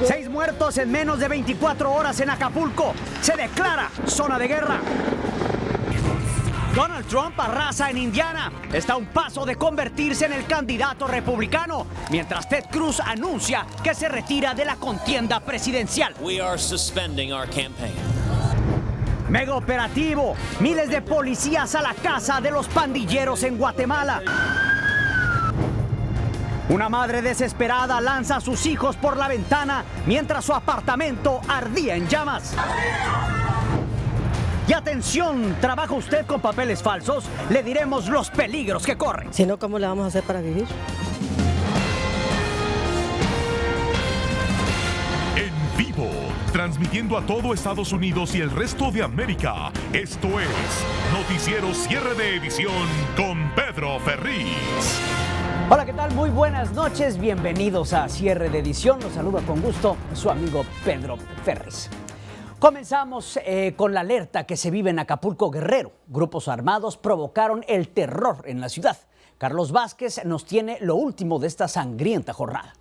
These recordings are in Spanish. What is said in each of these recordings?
6 muertos en menos de 24 horas en Acapulco. Se declara zona de guerra. Donald Trump arrasa en Indiana. Está a un paso de convertirse en el candidato republicano, mientras Ted Cruz anuncia que se retira de la contienda presidencial. We are suspending our campaign. Mega operativo. Miles de policías a la casa de los pandilleros en Guatemala. Una madre desesperada lanza a sus hijos por la ventana mientras su apartamento ardía en llamas. Y atención, ¿trabaja usted con papeles falsos? Le diremos los peligros que corre. Si no, ¿cómo le vamos a hacer para vivir? En vivo, transmitiendo a todo Estados Unidos y el resto de América. Esto es Noticiero Cierre de Edición con Pedro Ferriz. Hola, ¿qué tal? Muy buenas noches. Bienvenidos a Cierre de Edición. Los saluda con gusto su amigo Pedro Ferriz. Comenzamos con la alerta que se vive en Acapulco, Guerrero. Grupos armados provocaron el terror en la ciudad. Carlos Vázquez nos tiene lo último de esta sangrienta jornada.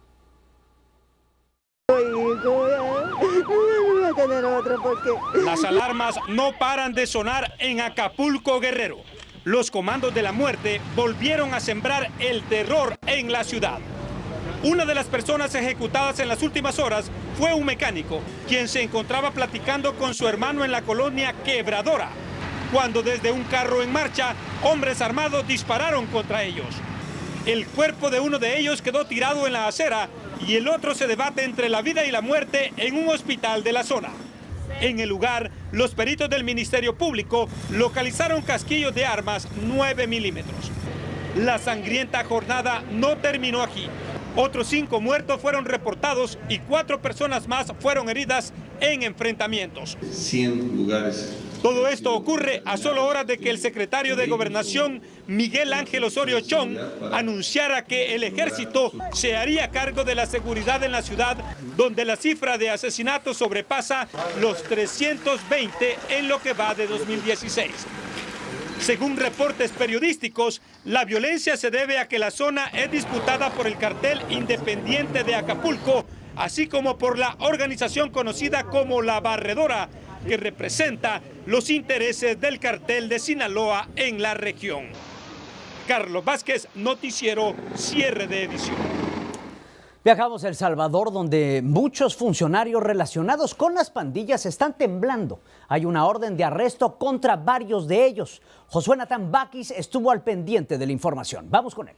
Las alarmas no paran de sonar en Acapulco, Guerrero. Los comandos de la muerte volvieron a sembrar el terror en la ciudad. Una de las personas ejecutadas en las últimas horas fue un mecánico, quien se encontraba platicando con su hermano en la colonia Quebradora, cuando desde un carro en marcha, hombres armados dispararon contra ellos. El cuerpo de uno de ellos quedó tirado en la acera y el otro se debate entre la vida y la muerte en un hospital de la zona. En el lugar, los peritos del Ministerio Público localizaron casquillos de armas 9 milímetros. La sangrienta jornada no terminó aquí. Otros 5 muertos fueron reportados y 4 personas más fueron heridas en enfrentamientos. 100 lugares. Todo esto ocurre a solo horas de que el secretario de Gobernación, Miguel Ángel Osorio Chong, anunciara que el ejército se haría cargo de la seguridad en la ciudad, donde la cifra de asesinatos sobrepasa los 320 en lo que va de 2016. Según reportes periodísticos, la violencia se debe a que la zona es disputada por el cartel independiente de Acapulco, así como por la organización conocida como La Barredora, que representa los intereses del cartel de Sinaloa en la región. Carlos Vázquez, Noticiero Cierre de Edición. Viajamos a El Salvador, donde muchos funcionarios relacionados con las pandillas están temblando. Hay una orden de arresto contra varios de ellos. Josué Natán Baquis estuvo al pendiente de la información. Vamos con él.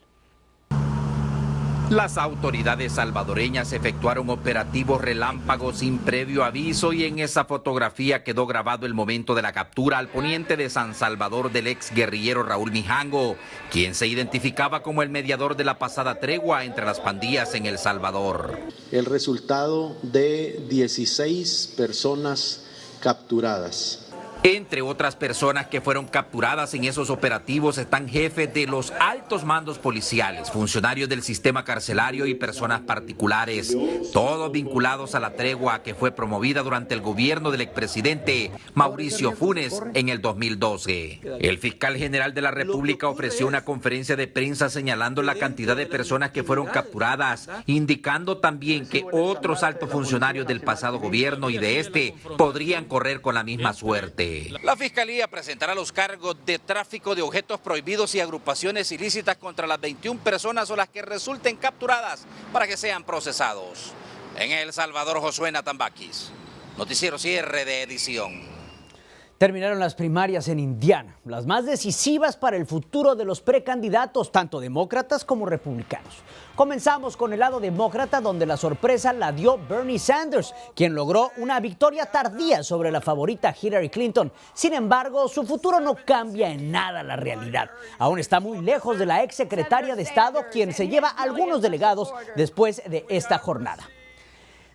Las autoridades salvadoreñas efectuaron operativos relámpagos sin previo aviso y en esa fotografía quedó grabado el momento de la captura al poniente de San Salvador del ex guerrillero Raúl Mijango, quien se identificaba como el mediador de la pasada tregua entre las pandillas en El Salvador. El resultado de 16 personas capturadas. Entre otras personas que fueron capturadas en esos operativos están jefes de los altos mandos policiales, funcionarios del sistema carcelario y personas particulares, todos vinculados a la tregua que fue promovida durante el gobierno del expresidente Mauricio Funes en el 2012. El fiscal general de la República ofreció una conferencia de prensa señalando la cantidad de personas que fueron capturadas, indicando también que otros altos funcionarios del pasado gobierno y de este podrían correr con la misma suerte. La Fiscalía presentará los cargos de tráfico de objetos prohibidos y agrupaciones ilícitas contra las 21 personas o las que resulten capturadas para que sean procesados. En El Salvador, Josué Natán Baquis, Noticiero Cierre de Edición. Terminaron las primarias en Indiana, las más decisivas para el futuro de los precandidatos, tanto demócratas como republicanos. Comenzamos con el lado demócrata, donde la sorpresa la dio Bernie Sanders, quien logró una victoria tardía sobre la favorita Hillary Clinton. Sin embargo, su futuro no cambia en nada la realidad. Aún está muy lejos de la ex secretaria de Estado, quien se lleva algunos delegados después de esta jornada.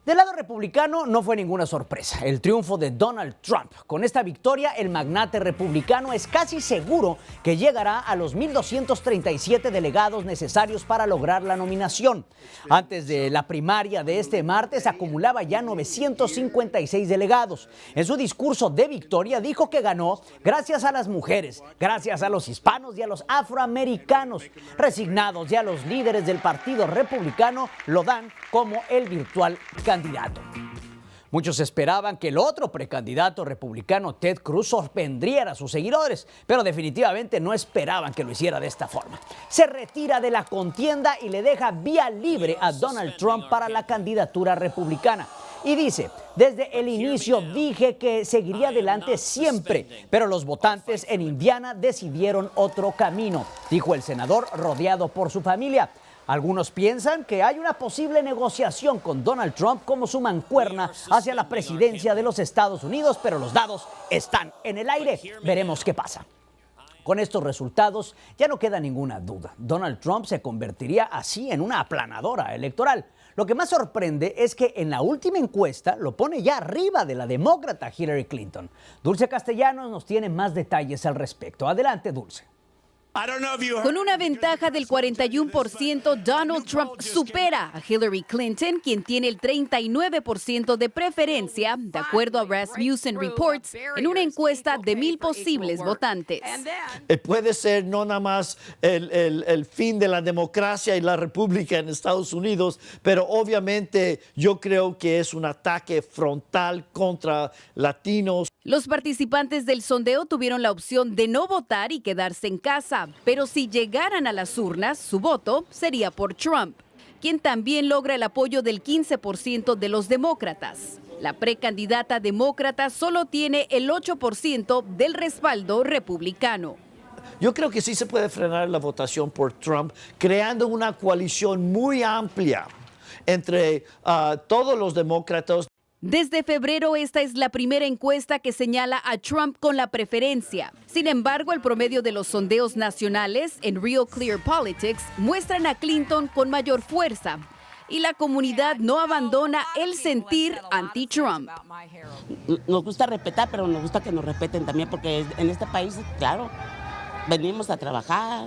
Del lado republicano no fue ninguna sorpresa el triunfo de Donald Trump. Con esta victoria, el magnate republicano es casi seguro que llegará a los 1,237 delegados necesarios para lograr la nominación. Antes de la primaria de este martes, acumulaba ya 956 delegados. En su discurso de victoria dijo que ganó gracias a las mujeres, gracias a los hispanos y a los afroamericanos. Resignados ya los líderes del Partido Republicano lo dan como el virtual candidato. precandidato. Muchos esperaban que el otro precandidato republicano, Ted Cruz, sorprendiera a sus seguidores, pero definitivamente no esperaban que lo hiciera de esta forma. Se retira de la contienda y le deja vía libre a Donald Trump para la candidatura republicana. Y dice, desde el inicio dije que seguiría adelante siempre, pero los votantes en Indiana decidieron otro camino, dijo el senador rodeado por su familia. Algunos piensan que hay una posible negociación con Donald Trump como su mancuerna hacia la presidencia de los Estados Unidos, pero los dados están en el aire. Veremos qué pasa. Con estos resultados ya no queda ninguna duda. Donald Trump se convertiría así en una aplanadora electoral. Lo que más sorprende es que en la última encuesta lo pone ya arriba de la demócrata Hillary Clinton. Dulce Castellanos nos tiene más detalles al respecto. Adelante, Dulce. Con una ventaja del 41%, Donald Trump supera a Hillary Clinton, quien tiene el 39% de preferencia, de acuerdo a Rasmussen Reports, en una encuesta de 1,000 posibles votantes. Puede ser no nada más el fin de la democracia y la república en Estados Unidos, pero obviamente yo creo que es un ataque frontal contra latinos. Los participantes del sondeo tuvieron la opción de no votar y quedarse en casa, pero si llegaran a las urnas, su voto sería por Trump, quien también logra el apoyo del 15% de los demócratas. La precandidata demócrata solo tiene el 8% del respaldo republicano. Yo creo que sí se puede frenar la votación por Trump, creando una coalición muy amplia entre todos los demócratas. Desde febrero, esta es la primera encuesta que señala a Trump con la preferencia. Sin embargo, el promedio de los sondeos nacionales en Real Clear Politics muestran a Clinton con mayor fuerza. Y la comunidad no abandona el sentir anti-Trump. Nos gusta respetar, pero nos gusta que nos respeten también, porque en este país, claro, venimos a trabajar.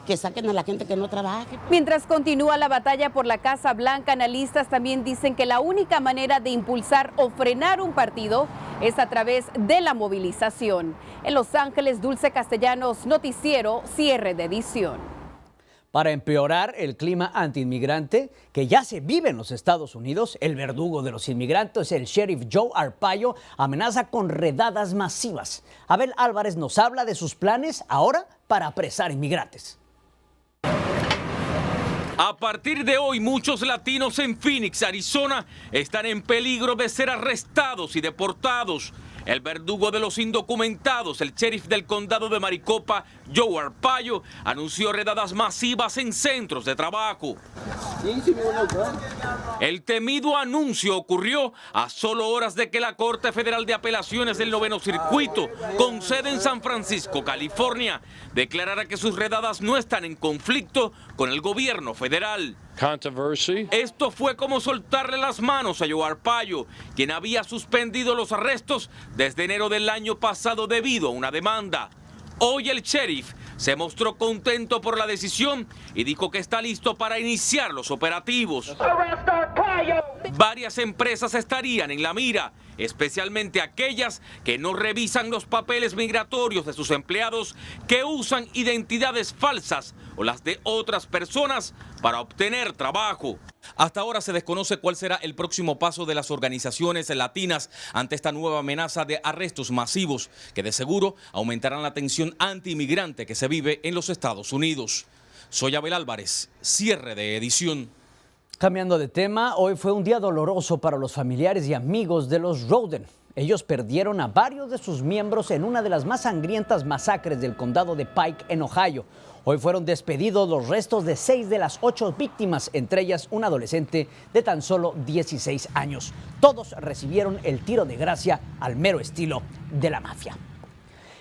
Que saquen a la gente que no trabaje. Mientras continúa la batalla por la Casa Blanca, analistas también dicen que la única manera de impulsar o frenar un partido es a través de la movilización. En Los Ángeles, Dulce Castellanos, Noticiero, cierre de edición. Para empeorar el clima antiinmigrante que ya se vive en los Estados Unidos, el verdugo de los inmigrantes, el sheriff Joe Arpaio, amenaza con redadas masivas. Abel Álvarez nos habla de sus planes ahora para apresar inmigrantes. A partir de hoy, muchos latinos en Phoenix, Arizona, están en peligro de ser arrestados y deportados. El verdugo de los indocumentados, el sheriff del condado de Maricopa, Joe Arpaio, anunció redadas masivas en centros de trabajo. El temido anuncio ocurrió a solo horas de que la Corte Federal de Apelaciones del Noveno Circuito, con sede en San Francisco, California, declarara que sus redadas no están en conflicto con el gobierno federal. Esto fue como soltarle las manos a Joe Arpaio, quien había suspendido los arrestos desde enero del año pasado debido a una demanda. Hoy el sheriff se mostró contento por la decisión y dijo que está listo para iniciar los operativos. Varias empresas estarían en la mira, especialmente aquellas que no revisan los papeles migratorios de sus empleados, que usan identidades falsas o las de otras personas para obtener trabajo. Hasta ahora se desconoce cuál será el próximo paso de las organizaciones latinas ante esta nueva amenaza de arrestos masivos que de seguro aumentarán la tensión anti-inmigrante que se vive en los Estados Unidos. Soy Abel Álvarez, cierre de edición. Cambiando de tema, hoy fue un día doloroso para los familiares y amigos de los Rhoden. Ellos perdieron a varios de sus miembros en una de las más sangrientas masacres del condado de Pike, en Ohio. Hoy fueron despedidos los restos de 6 de las 8 víctimas, entre ellas un adolescente de tan solo 16 años. Todos recibieron el tiro de gracia al mero estilo de la mafia.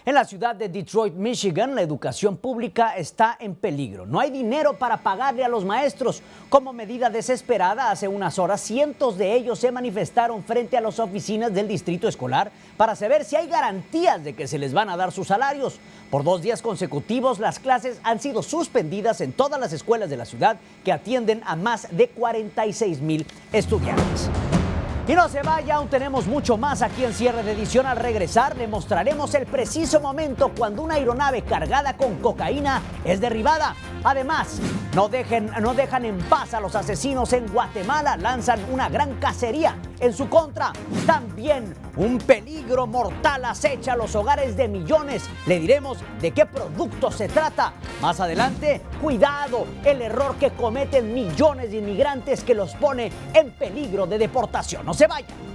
En la ciudad de Detroit, Michigan, la educación pública está en peligro. No hay dinero para pagarle a los maestros. Como medida desesperada, hace unas horas, cientos de ellos se manifestaron frente a las oficinas del distrito escolar para saber si hay garantías de que se les van a dar sus salarios. Por 2 días consecutivos, las clases han sido suspendidas en todas las escuelas de la ciudad que atienden a más de 46,000 estudiantes. Y no se vaya, aún tenemos mucho más aquí en Cierre de Edición. Al regresar, le mostraremos el preciso momento cuando una aeronave cargada con cocaína es derribada. Además, no dejan en paz a los asesinos en Guatemala. Lanzan una gran cacería en su contra. También un peligro mortal acecha los hogares de millones. Le diremos de qué producto se trata. Más adelante, cuidado, el error que cometen millones de inmigrantes que los pone en peligro de deportación. No se vayan.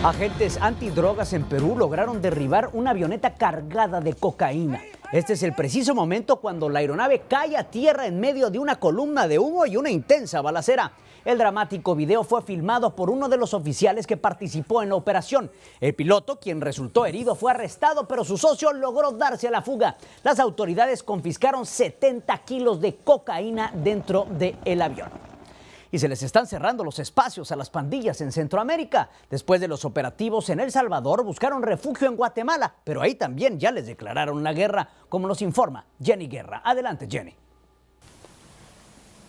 Agentes antidrogas en Perú lograron derribar una avioneta cargada de cocaína. Este es el preciso momento cuando la aeronave cae a tierra en medio de una columna de humo y una intensa balacera. El dramático video fue filmado por uno de los oficiales que participó en la operación. El piloto, quien resultó herido, fue arrestado, pero su socio logró darse a la fuga. Las autoridades confiscaron 70 kilos de cocaína dentro del avión. Y se les están cerrando los espacios a las pandillas en Centroamérica. Después de los operativos en El Salvador, buscaron refugio en Guatemala, pero ahí también ya les declararon la guerra, como nos informa Jenny Guerra. Adelante, Jenny.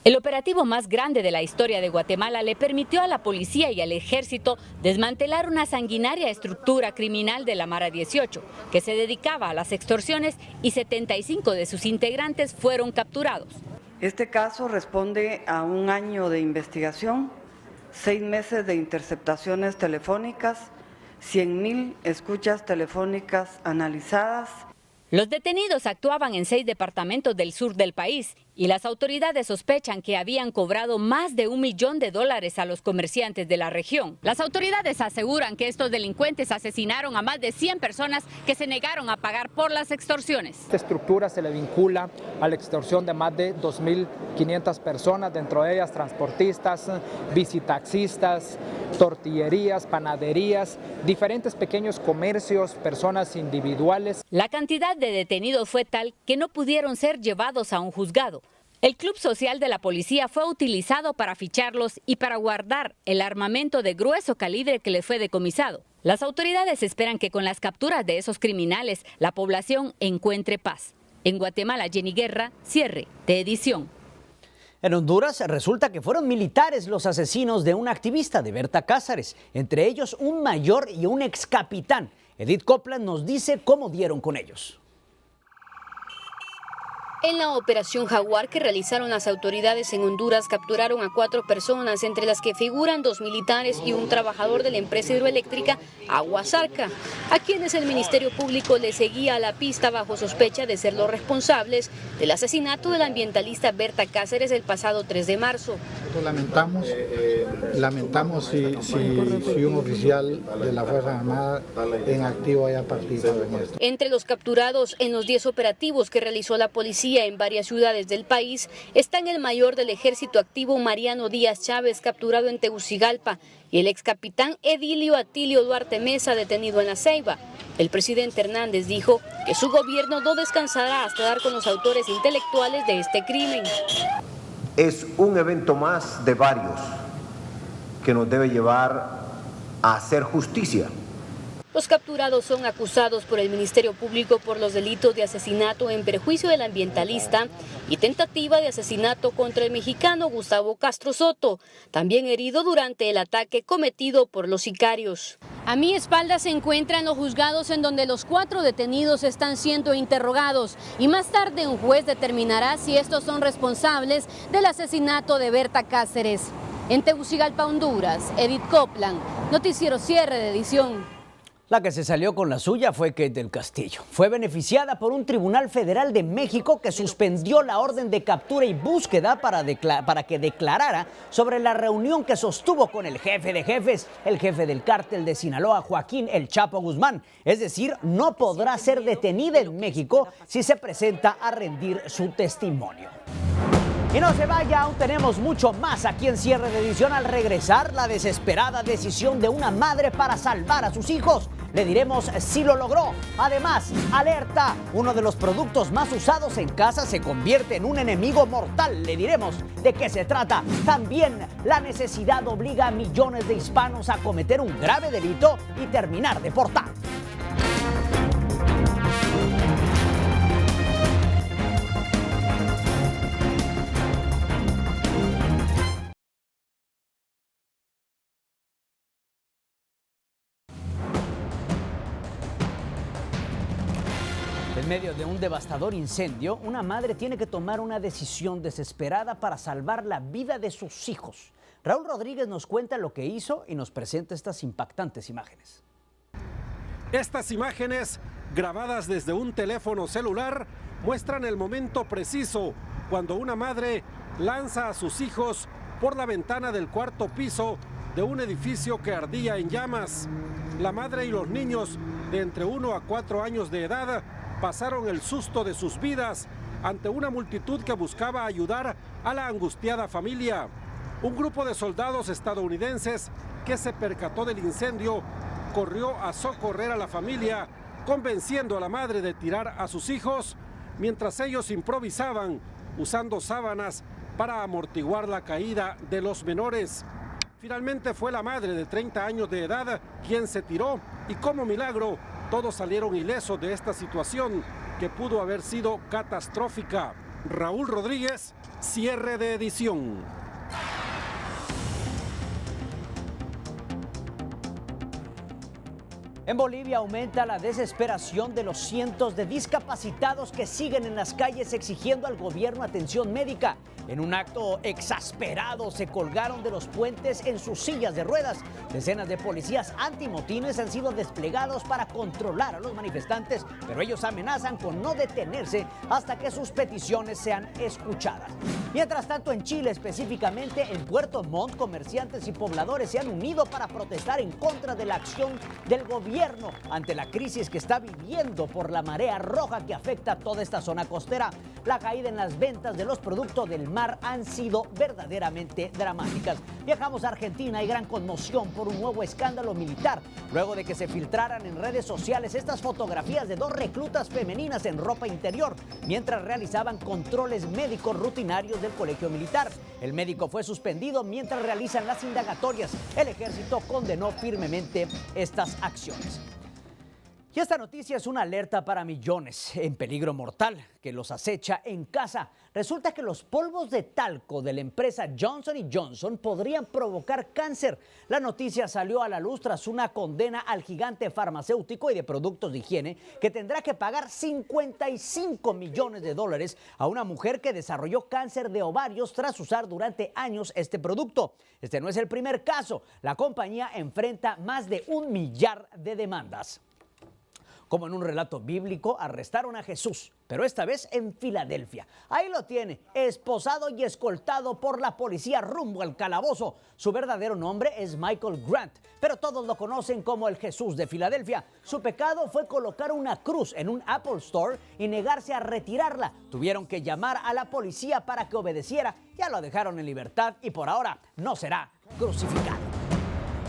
El operativo más grande de la historia de Guatemala le permitió a la policía y al ejército desmantelar una sanguinaria estructura criminal de la Mara 18, que se dedicaba a las extorsiones, y 75 de sus integrantes fueron capturados. Este caso responde a un año de investigación, 6 meses de interceptaciones telefónicas, 100,000 escuchas telefónicas analizadas. Los detenidos actuaban en 6 departamentos del sur del país y las autoridades sospechan que habían cobrado más de $1 millón a los comerciantes de la región. Las autoridades aseguran que estos delincuentes asesinaron a más de 100 personas que se negaron a pagar por las extorsiones. Esta estructura se le vincula a la extorsión de más de 2.500 personas, dentro de ellas transportistas, bicitaxistas, tortillerías, panaderías, diferentes pequeños comercios, personas individuales. La cantidad de detenidos fue tal que no pudieron ser llevados a un juzgado. El club social de la policía fue utilizado para ficharlos y para guardar el armamento de grueso calibre que les fue decomisado. Las autoridades esperan que con las capturas de esos criminales la población encuentre paz. En Guatemala, Jenny Guerra, cierre de edición. En Honduras resulta que fueron militares los asesinos de una activista de Berta Cáceres, entre ellos un mayor y un ex capitán. Edith Copland nos dice cómo dieron con ellos. En la operación Jaguar que realizaron las autoridades en Honduras, capturaron a 4 personas, entre las que figuran 2 militares y un trabajador de la empresa hidroeléctrica Aguasarca, a quienes el Ministerio Público le seguía a la pista bajo sospecha de ser los responsables del asesinato de la ambientalista Berta Cáceres el pasado 3 de marzo. Lamentamos si un oficial de la Fuerza Armada en activo haya participado en esto. Entre los capturados en los 10 operativos que realizó la policía en varias ciudades del país están el mayor del ejército activo Mariano Díaz Chávez, capturado en Tegucigalpa, y el ex capitán Edilio Atilio Duarte Mesa, detenido en La Ceiba. El presidente Hernández dijo que su gobierno no descansará hasta dar con los autores intelectuales de este crimen. Es un evento más de varios que nos debe llevar a hacer justicia. Los capturados son acusados por el Ministerio Público por los delitos de asesinato en perjuicio del ambientalista y tentativa de asesinato contra el mexicano Gustavo Castro Soto, también herido durante el ataque cometido por los sicarios. A mi espalda se encuentran los juzgados en donde los 4 detenidos están siendo interrogados y más tarde un juez determinará si estos son responsables del asesinato de Berta Cáceres. En Tegucigalpa, Honduras, Edith Copland, Noticiero Cierre de Edición. La que se salió con la suya fue Kate del Castillo. Fue beneficiada por un tribunal federal de México que suspendió la orden de captura y búsqueda para que declarara sobre la reunión que sostuvo con el jefe de jefes, el jefe del cártel de Sinaloa, Joaquín El Chapo Guzmán. Es decir, no podrá ser detenida en México si se presenta a rendir su testimonio. Y no se vaya, aún tenemos mucho más aquí en Cierre de Edición. Al regresar, la desesperada decisión de una madre para salvar a sus hijos. Le diremos si lo logró. Además, alerta, uno de los productos más usados en casa se convierte en un enemigo mortal. Le diremos de qué se trata. También, la necesidad obliga a millones de hispanos a cometer un grave delito y terminar deportados. medio de un devastador incendio, una madre tiene que tomar una decisión desesperada para salvar la vida de sus hijos. Raúl Rodríguez nos cuenta lo que hizo y nos presenta estas impactantes imágenes. Estas imágenes, grabadas desde un teléfono celular, muestran el momento preciso cuando una madre lanza a sus hijos por la ventana del cuarto piso de un edificio que ardía en llamas. La madre y los niños de entre 1 a 4 años de edad pasaron el susto de sus vidas ante una multitud que buscaba ayudar a la angustiada familia. Un grupo de soldados estadounidenses que se percató del incendio corrió a socorrer a la familia, convenciendo a la madre de tirar a sus hijos, mientras ellos improvisaban usando sábanas para amortiguar la caída de los menores. Finalmente fue la madre de 30 años de edad quien se tiró y como milagro todos salieron ilesos de esta situación que pudo haber sido catastrófica. Raúl Rodríguez, cierre de edición. En Bolivia aumenta la desesperación de los cientos de discapacitados que siguen en las calles exigiendo al gobierno atención médica. En un acto exasperado se colgaron de los puentes en sus sillas de ruedas. Decenas de policías antimotines han sido desplegados para controlar a los manifestantes, pero ellos amenazan con no detenerse hasta que sus peticiones sean escuchadas. Mientras tanto, en Chile, específicamente en Puerto Montt, comerciantes y pobladores se han unido para protestar en contra de la acción del gobierno ante la crisis que está viviendo por la marea roja que afecta a toda esta zona costera. La caída en las ventas de los productos del mar han sido verdaderamente dramáticas. Viajamos a Argentina, hay gran conmoción por un nuevo escándalo militar, luego de que se filtraran en redes sociales estas fotografías de 2 reclutas femeninas en ropa interior, mientras realizaban controles médicos rutinarios del colegio militar. El médico fue suspendido mientras realizan las indagatorias. El ejército condenó firmemente estas acciones. Y esta noticia es una alerta para millones en peligro mortal que los acecha en casa. Resulta que los polvos de talco de la empresa Johnson & Johnson podrían provocar cáncer. La noticia salió a la luz tras una condena al gigante farmacéutico y de productos de higiene que tendrá que pagar $55 millones a una mujer que desarrolló cáncer de ovarios tras usar durante años este producto. Este no es el primer caso. La compañía enfrenta más de 1 millar de demandas. Como en un relato bíblico, arrestaron a Jesús, pero esta vez en Filadelfia. Ahí lo tiene, esposado y escoltado por la policía rumbo al calabozo. Su verdadero nombre es Michael Grant, pero todos lo conocen como el Jesús de Filadelfia. Su pecado fue colocar una cruz en un Apple Store y negarse a retirarla. Tuvieron que llamar a la policía para que obedeciera. Ya lo dejaron en libertad y por ahora no será crucificado.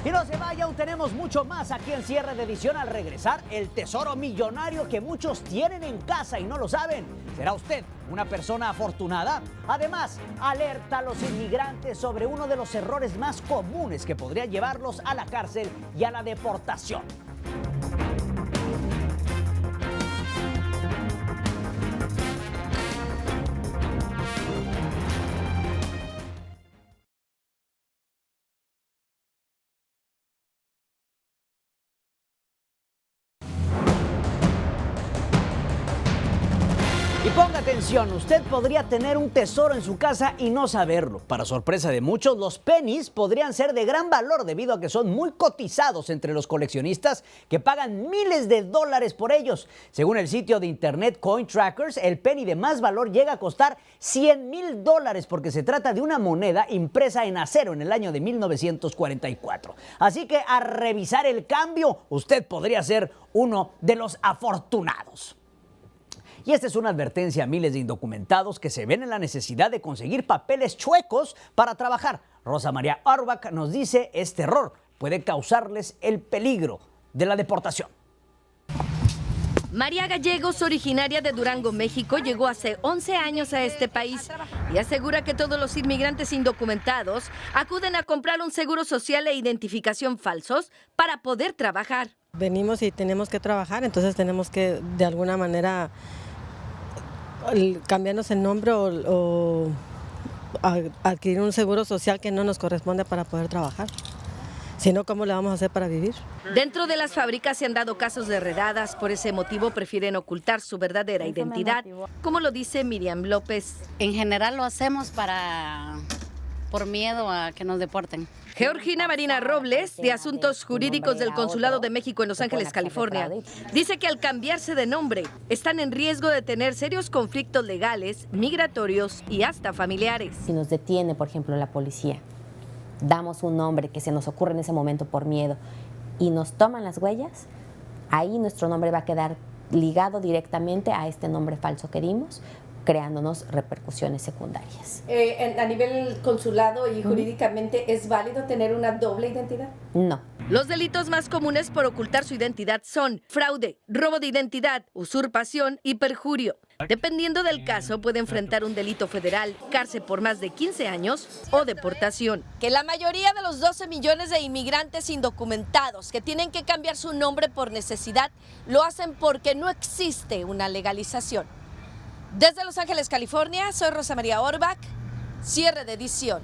Y no se vaya, aún tenemos mucho más aquí en Cierre de Edición. Al regresar, el tesoro millonario que muchos tienen en casa y no lo saben. ¿Será usted una persona afortunada? Además, alerta a los inmigrantes sobre uno de los errores más comunes que podría llevarlos a la cárcel y a la deportación. Ponga atención, usted podría tener un tesoro en su casa y no saberlo. Para sorpresa de muchos, los pennies podrían ser de gran valor debido a que son muy cotizados entre los coleccionistas que pagan miles de dólares por ellos. Según el sitio de internet CoinTrackers, el penny de más valor llega a costar $100,000 porque se trata de una moneda impresa en acero en el año de 1944. Así que a revisar el cambio, usted podría ser uno de los afortunados. Y esta es una advertencia a miles de indocumentados que se ven en la necesidad de conseguir papeles chuecos para trabajar. Rosa María Auerbach nos dice este error puede causarles el peligro de la deportación. María Gallegos, originaria de Durango, México, llegó hace 11 años a este país y asegura que todos los inmigrantes indocumentados acuden a comprar un seguro social e identificación falsos para poder trabajar. Venimos y tenemos que trabajar, entonces tenemos que de alguna manera cambiarnos el nombre o adquirir un seguro social que no nos corresponde para poder trabajar. Si no, ¿cómo le vamos a hacer para vivir? Dentro de las fábricas se han dado casos de redadas, por ese motivo prefieren ocultar su verdadera identidad, como lo dice Miriam López. En general lo hacemos por miedo a que nos deporten. Georgina Marina Robles, de Asuntos Jurídicos del Consulado de México en Los Ángeles, California, dice que al cambiarse de nombre están en riesgo de tener serios conflictos legales, migratorios y hasta familiares. Si nos detiene, por ejemplo, la policía, damos un nombre que se nos ocurre en ese momento por miedo y nos toman las huellas, ahí nuestro nombre va a quedar ligado directamente a este nombre falso que dimos, creándonos repercusiones secundarias. A nivel consulado y jurídicamente, ¿es válido tener una doble identidad? No. Los delitos más comunes por ocultar su identidad son fraude, robo de identidad, usurpación y perjurio. Dependiendo del caso, puede enfrentar un delito federal, cárcel por más de 15 años o deportación. Que la mayoría de los 12 millones de inmigrantes indocumentados que tienen que cambiar su nombre por necesidad, lo hacen porque no existe una legalización. Desde Los Ángeles, California, soy Rosa María Orbach, cierre de edición.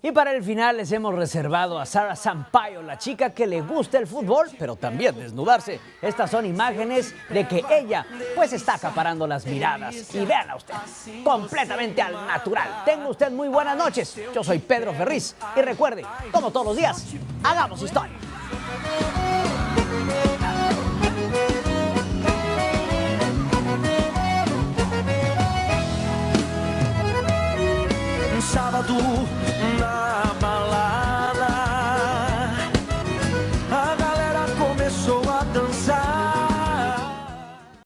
Y para el final les hemos reservado a Sara Sampaio, la chica que le gusta el fútbol, pero también desnudarse. Estas son imágenes de que ella pues está acaparando las miradas. Y véanla usted, completamente al natural. Tenga usted muy buenas noches. Yo soy Pedro Ferriz y recuerde, como todos los días, hagamos historia.